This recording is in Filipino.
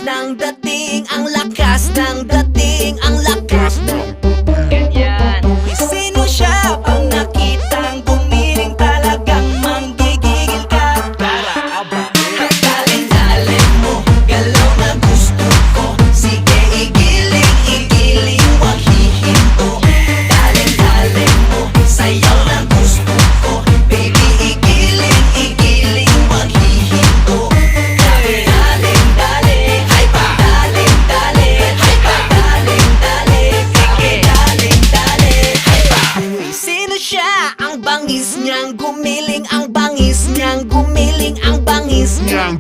ng dating, ang lakas ng dating, ang lakas ng Ganyan. sino siya? Pag nakitang gumiling talagang manggigigil ka. Dalin-dalin mo, galaw na gusto ko. Sige, igiling, igiling, wag hihinto. Dalin-dalin mo, sayaw na gusto ko. Baby, igiling, igiling, wag hihinto. Dalin-dalin, hay pa. Dalin-dalin, hay pa. Dalin-dalin, sige. Dalin-dalin, hay pa. Uy, sino siya? Ang bangis niyang gumiling, ang bangis niyang gumiling, ang bangis niyang